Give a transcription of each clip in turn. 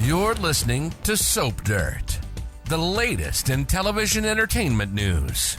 You're listening to Soap Dirt, the latest in television entertainment news.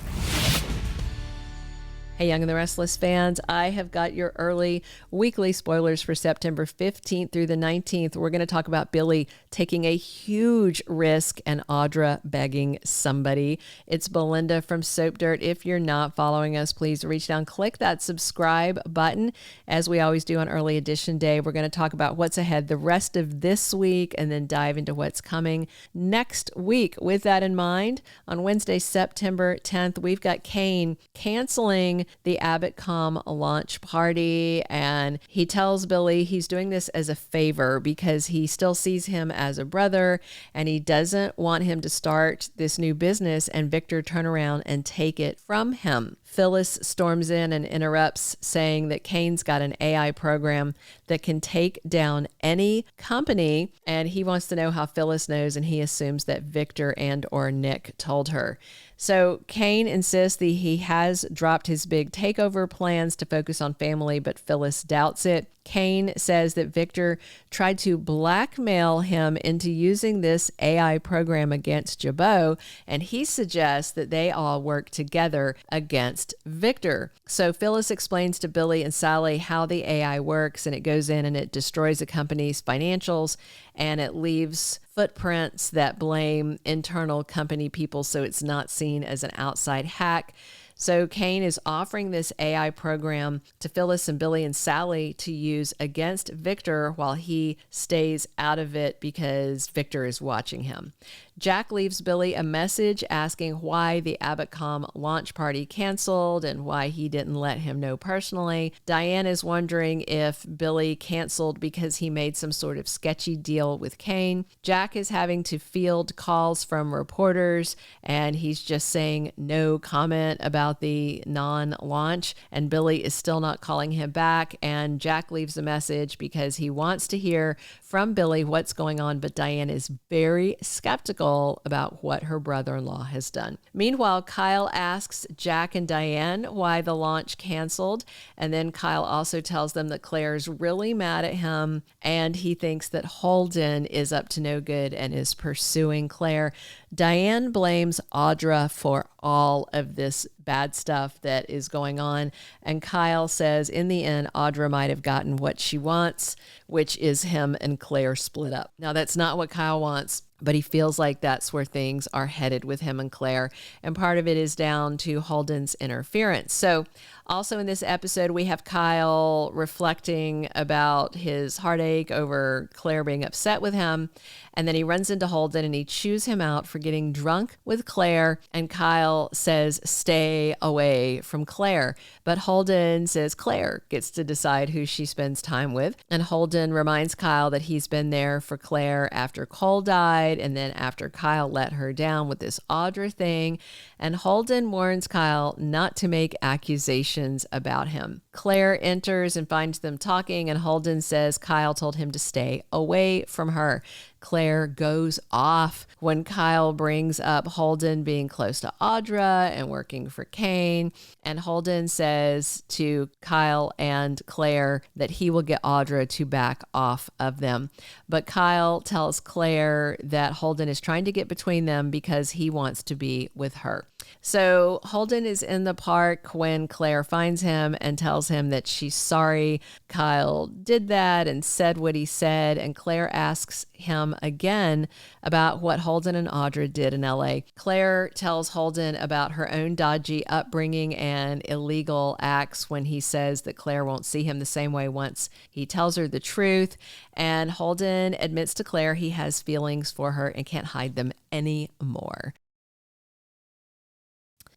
Hey, Young and the Restless fans, I have got your early weekly spoilers for September 15th through the 19th. We're going to talk about Billy taking a huge risk and Audra begging somebody. It's Belinda from Soap Dirt. If you're not following us, please reach down, click that subscribe button. As we always do on Early Edition Day, we're going to talk about what's ahead the rest of this week and then dive into what's coming next week. With that in mind, on Wednesday, September 10th, we've got Kane canceling the AbbottCom launch party, and he tells Billy he's doing this as a favor because he still sees him as a brother and he doesn't want him to start this new business and Victor turn around and take it from him. Phyllis storms in and interrupts, saying that Kane's got an AI program that can take down any company, and he wants to know how Phyllis knows, and he assumes that Victor and or Nick told her. So Kane insists that he has dropped his big takeover plans to focus on family, but Phyllis doubts it. Kane says that Victor tried to blackmail him into using this AI program against Jabot, and he suggests that they all work together against Victor. So Phyllis explains to Billy and Sally how the AI works, and it goes in and it destroys a company's financials, and it leaves footprints that blame internal company people, so it's not seen as an outside hack. So Kane is offering this AI program to Phyllis and Billy and Sally to use against Victor while he stays out of it because Victor is watching him. Jack leaves Billy a message asking why the AbbottCom launch party canceled and why he didn't let him know personally. Diane is wondering if Billy canceled because he made some sort of sketchy deal with Kane. Jack is having to field calls from reporters, and he's just saying no comment about the non-launch, and Billy is still not calling him back, and Jack leaves a message because he wants to hear from Billy what's going on, but Diane is very skeptical about what her brother-in-law has done. Meanwhile, Kyle asks Jack and Diane why the launch canceled, and then Kyle also tells them that Claire's really mad at him, and he thinks that Holden is up to no good and is pursuing Claire. Diane blames Audra for all of this bad stuff that is going on, and Kyle says in the end Audra might have gotten what she wants, which is him and Claire split up. Now that's not what Kyle wants, but he feels like that's where things are headed with him and Claire, and part of it is down to Holden's interference. So also in this episode, we have Kyle reflecting about his heartache over Claire being upset with him, and then he runs into Holden and he chews him out for getting drunk with Claire, and Kyle says, stay away from Claire. But Holden says Claire gets to decide who she spends time with, and Holden reminds Kyle that he's been there for Claire after Cole died, and then after Kyle let her down with this Audra thing, and Holden warns Kyle not to make accusations about him. Claire enters and finds them talking, and Holden says Kyle told him to stay away from her. Claire goes off when Kyle brings up Holden being close to Audra and working for Kane. And Holden says to Kyle and Claire that he will get Audra to back off of them. But Kyle tells Claire that Holden is trying to get between them because he wants to be with her. So Holden is in the park when Claire finds him and tells him that she's sorry Kyle did that and said what he said. And Claire asks him again about what Holden and Audra did in LA. Claire tells Holden about her own dodgy upbringing and illegal acts when he says that Claire won't see him the same way once he tells her the truth. And Holden admits to Claire he has feelings for her and can't hide them anymore.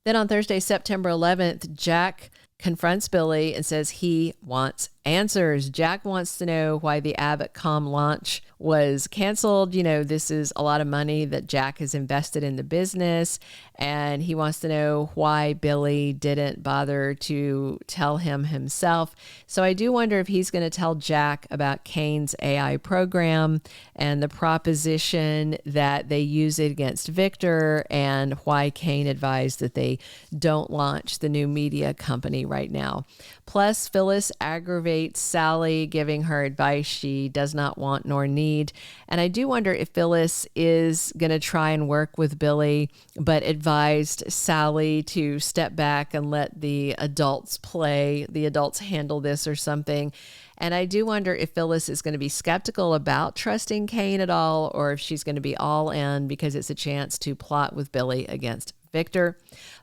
Then on Thursday, September 11th, Jack confronts Billy and says he wants answers. Jack wants to know why the AbbottCom launch was canceled. You know, this is a lot of money that Jack has invested in the business, and he wants to know why Billy didn't bother to tell him himself. So I do wonder if he's going to tell Jack about Kane's AI program and the proposition that they use it against Victor, and why Kane advised that they don't launch the new media company right now. Plus, Phyllis aggravates Sally, giving her advice she does not want nor need. And I do wonder if Phyllis is going to try and work with Billy, but advised Sally to step back and let the adults play, the adults handle this or something. And I do wonder if Phyllis is going to be skeptical about trusting Kane at all, or if she's going to be all in because it's a chance to plot with Billy against Victor.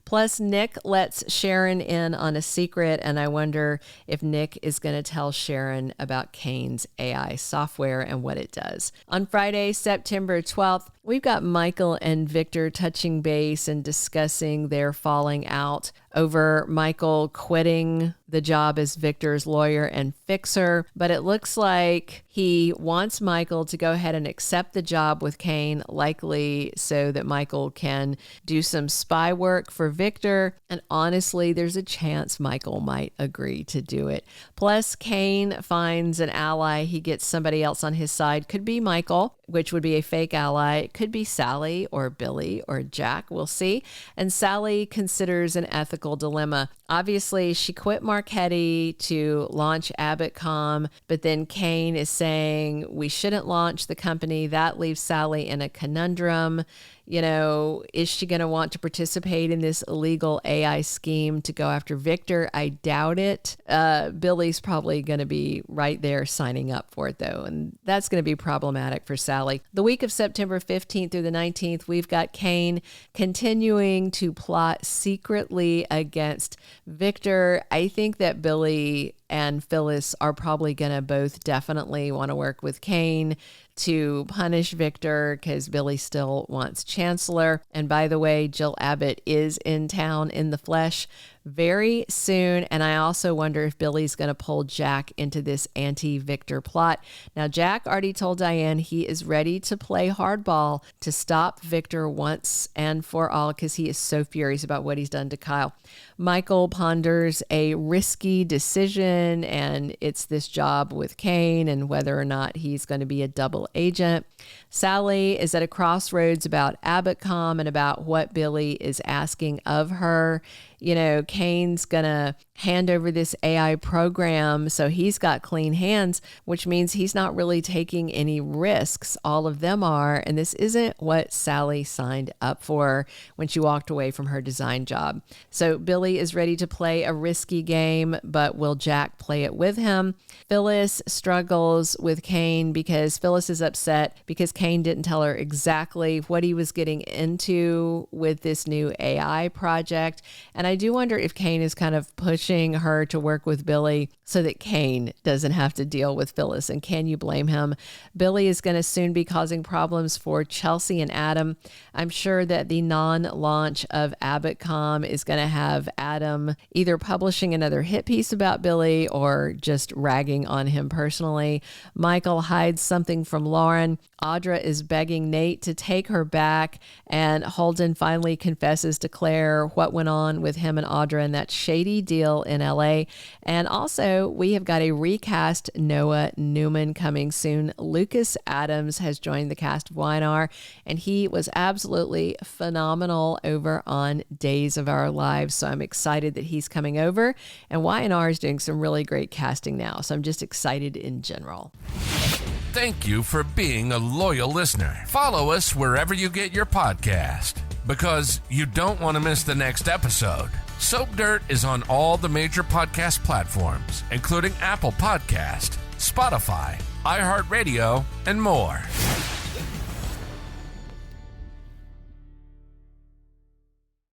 Plus, Nick lets Sharon in on a secret, and I wonder if Nick is going to tell Sharon about Kane's AI software and what it does. On Friday, September 12th, we've got Michael and Victor touching base and discussing their falling out over Michael quitting the job as Victor's lawyer and fixer, but it looks like he wants Michael to go ahead and accept the job with Kane, likely so that Michael can do some spy work for Victor. And honestly, there's a chance Michael might agree to do it. Plus, Kane finds an ally. He gets somebody else on his side. Could be Michael, which would be a fake ally. It could be Sally or Billy or Jack. We'll see. And Sally considers an ethical dilemma. Obviously, she quit Marchetti to launch AbbottCom, but then Kane is saying we shouldn't launch the company. That leaves Sally in a conundrum. You know, is she going to want to participate in this illegal AI scheme to go after Victor? I doubt it. Billy's probably going to be right there signing up for it, though, and that's going to be problematic for Sally. The week of September 15th through the 19th, we've got Kane continuing to plot secretly against Victor. I think that Billy and Phyllis are probably going to both definitely want to work with Kane to punish Victor because Billy still wants Chancellor. And by the way, Jill Abbott is in town in the flesh very soon. And I also wonder if Billy's going to pull Jack into this anti-Victor plot. Now, Jack already told Diane he is ready to play hardball to stop Victor once and for all because he is so furious about what he's done to Kyle. Michael ponders a risky decision, and it's this job with Kane and whether or not he's going to be a double agent. Sally is at a crossroads about AbbottCom and about what Billy is asking of her. You know, Kane's going to hand over this AI program, so he's got clean hands, which means he's not really taking any risks. All of them are, and this isn't what Sally signed up for when she walked away from her design job. So Billy is ready to play a risky game, but will Jack play it with him? Phyllis struggles with Kane because Phyllis is upset because Kane didn't tell her exactly what he was getting into with this new AI project. And I do wonder if Kane is kind of pushing her to work with Billy so that Kane doesn't have to deal with Phyllis. And can you blame him? Billy is going to soon be causing problems for Chelsea and Adam. I'm sure that the non-launch of AbbottCom is going to have Adam either publishing another hit piece about Billy or just ragging on him personally. Michael hides something from Lauren. Audra is begging Nate to take her back, and Holden finally confesses to Claire what went on with him and Audra in that shady deal in LA. And also, we have got a recast Noah Newman coming soon. Lucas Adams has joined the cast of Y&R, and he was absolutely phenomenal over on Days of Our Lives. So I'm excited that he's coming over, and Y&R is doing some really great casting now. So I'm just excited in general. Thank you for being a loyal listener. Follow us wherever you get your podcast, because you don't want to miss the next episode. Soap Dirt is on all the major podcast platforms, including Apple Podcast, Spotify, iHeartRadio, and more.